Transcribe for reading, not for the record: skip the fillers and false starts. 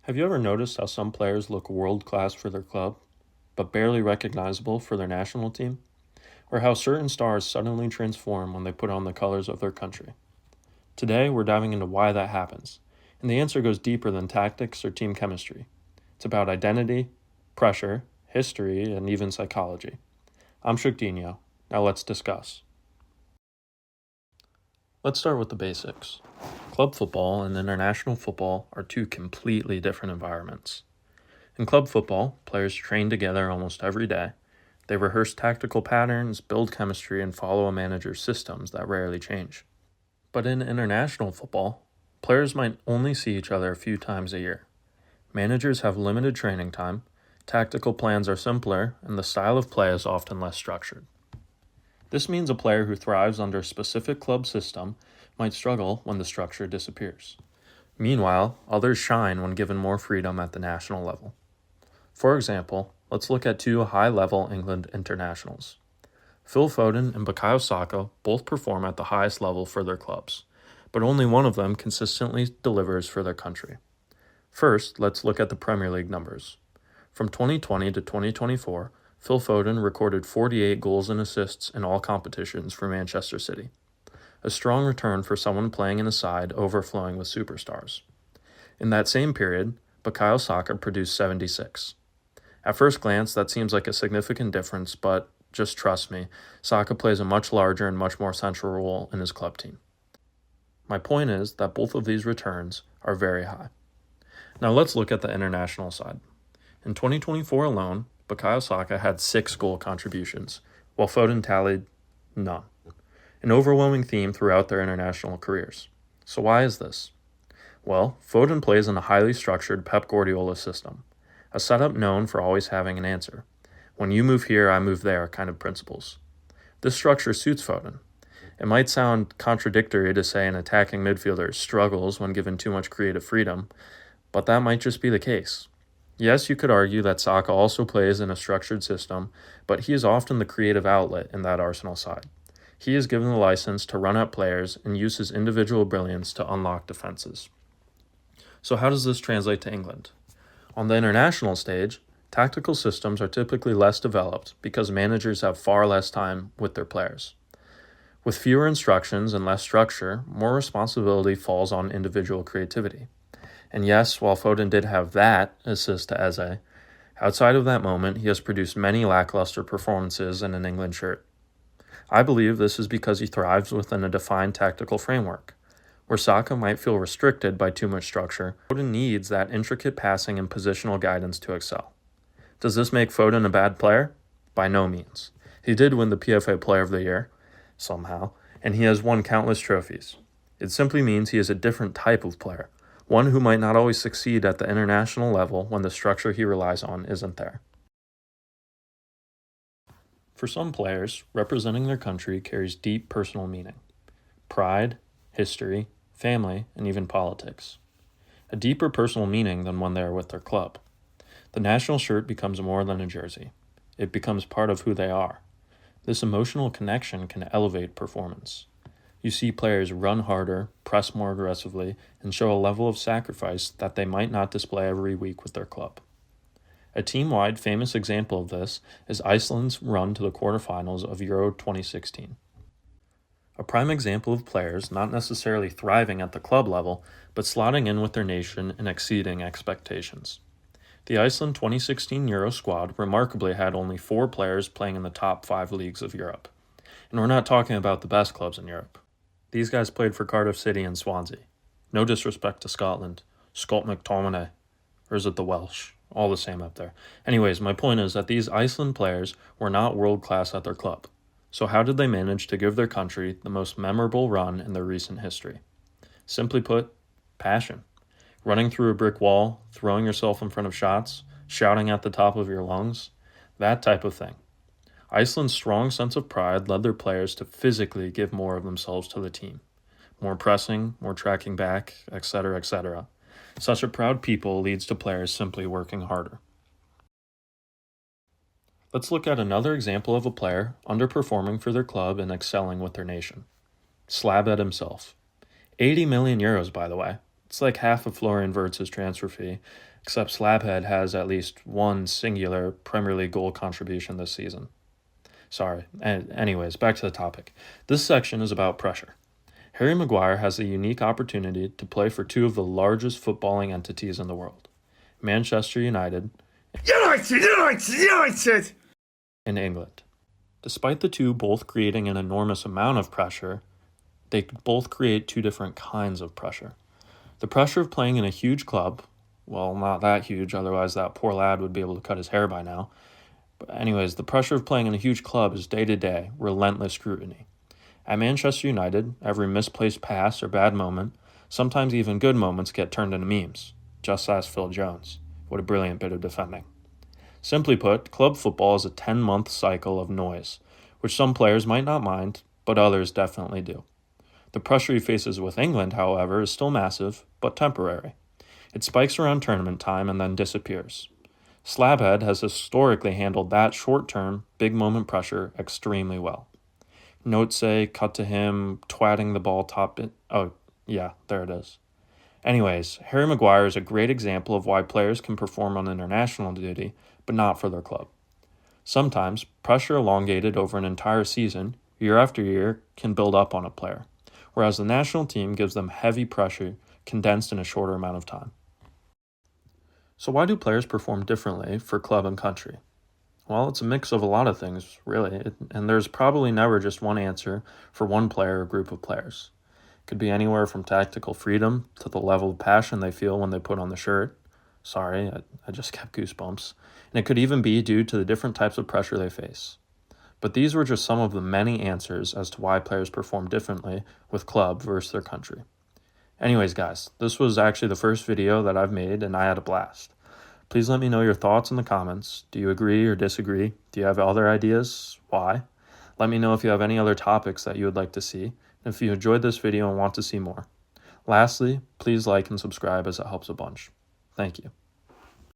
Have you ever noticed how some players look world class for their club, but barely recognizable for their national team? Or how certain stars suddenly transform when they put on the colors of their country? Today, we're diving into why that happens, and the answer goes deeper than tactics or team chemistry. It's about identity, pressure, history, and even psychology. I'm Shukdino. Now let's discuss. Let's start with the basics. Club football and international football are two completely different environments. In club football, players train together almost every day. They rehearse tactical patterns, build chemistry, and follow a manager's systems that rarely change. But in international football, players might only see each other a few times a year. Managers have limited training time, tactical plans are simpler, and the style of play is often less structured. This means a player who thrives under a specific club system might struggle when the structure disappears. Meanwhile, others shine when given more freedom at the national level. For example, let's look at two high-level England internationals. Phil Foden and Bukayo Saka both perform at the highest level for their clubs, but only one of them consistently delivers for their country. First, let's look at the Premier League numbers. From 2020 to 2024, Phil Foden recorded 48 goals and assists in all competitions for Manchester City. A strong return for someone playing in a side overflowing with superstars. In that same period, Bukayo Saka produced 76. At first glance, that seems like a significant difference, but just trust me, Saka plays a much larger and much more central role in his club team. My point is that both of these returns are very high. Now let's look at the international side. In 2024 alone, Bukayo Saka had 6 goal contributions, while Foden tallied none. An overwhelming theme throughout their international careers. So why is this? Well, Foden plays in a highly structured Pep Guardiola system, a setup known for always having an answer. When you move here, I move there kind of principles. This structure suits Foden. It might sound contradictory to say an attacking midfielder struggles when given too much creative freedom, but that might just be the case. Yes, you could argue that Saka also plays in a structured system, but he is often the creative outlet in that Arsenal side. He is given the license to run at players and use his individual brilliance to unlock defenses. So how does this translate to England? On the international stage, tactical systems are typically less developed because managers have far less time with their players. With fewer instructions and less structure, more responsibility falls on individual creativity. And yes, while Foden did have that assist to Eze, outside of that moment, he has produced many lackluster performances in an England shirt. I believe this is because he thrives within a defined tactical framework. Where Saka might feel restricted by too much structure, Foden needs that intricate passing and positional guidance to excel. Does this make Foden a bad player? By no means. He did win the PFA Player of the Year, somehow, and he has won countless trophies. It simply means he is a different type of player, one who might not always succeed at the international level when the structure he relies on isn't there. For some players, representing their country carries deep personal meaning. Pride, history, family, and even politics. A deeper personal meaning than when they are with their club. The national shirt becomes more than a jersey. It becomes part of who they are. This emotional connection can elevate performance. You see players run harder, press more aggressively, and show a level of sacrifice that they might not display every week with their club. A team-wide famous example of this is Iceland's run to the quarterfinals of Euro 2016. A prime example of players not necessarily thriving at the club level, but slotting in with their nation and exceeding expectations. The Iceland 2016 Euro squad remarkably had only 4 players playing in the top 5 leagues of Europe. And we're not talking about the best clubs in Europe. These guys played for Cardiff City and Swansea. No disrespect to Scotland. Scott McTominay. Or is it the Welsh? All the same up there. Anyways, my point is that these Iceland players were not world-class at their club. So how did they manage to give their country the most memorable run in their recent history? Simply put, passion. Running through a brick wall, throwing yourself in front of shots, shouting at the top of your lungs, that type of thing. Iceland's strong sense of pride led their players to physically give more of themselves to the team. More pressing, more tracking back, etc., etc. Such a proud people leads to players simply working harder. Let's look at another example of a player underperforming for their club and excelling with their nation. Slabhead himself. 80 million euros, by the way. It's like half of Florian Wirtz's transfer fee, except Slabhead has at least one singular Premier League goal contribution this season. Sorry. Anyways, back to the topic. This section is about pressure. Harry Maguire has a unique opportunity to play for two of the largest footballing entities in the world, Manchester United and England. Despite the two both creating an enormous amount of pressure, they both create two different kinds of pressure. The pressure of playing in a huge club, well, not that huge, otherwise that poor lad would be able to cut his hair by now. But anyways, the pressure of playing in a huge club is day-to-day, relentless scrutiny. At Manchester United, every misplaced pass or bad moment, sometimes even good moments, get turned into memes. Just ask Phil Jones. What a brilliant bit of defending. Simply put, club football is a 10-month cycle of noise, which some players might not mind, but others definitely do. The pressure he faces with England, however, is still massive, but temporary. It spikes around tournament time and then disappears. Slabhead has historically handled that short-term, big-moment pressure extremely well. Notes say, cut to him, twatting the ball top it. Oh, yeah, there it is. Anyways, Harry Maguire is a great example of why players can perform on international duty, but not for their club. Sometimes, pressure elongated over an entire season, year after year, can build up on a player, whereas the national team gives them heavy pressure condensed in a shorter amount of time. So why do players perform differently for club and country? Well, it's a mix of a lot of things, really, and there's probably never just one answer for one player or group of players. It could be anywhere from tactical freedom to the level of passion they feel when they put on the shirt. Sorry, I just kept goosebumps. And it could even be due to the different types of pressure they face. But these were just some of the many answers as to why players perform differently with club versus their country. Anyways, guys, this was actually the first video that I've made, and I had a blast. Please let me know your thoughts in the comments. Do you agree or disagree? Do you have other ideas? Why? Let me know if you have any other topics that you would like to see, and if you enjoyed this video and want to see more. Lastly, please like and subscribe as it helps a bunch. Thank you.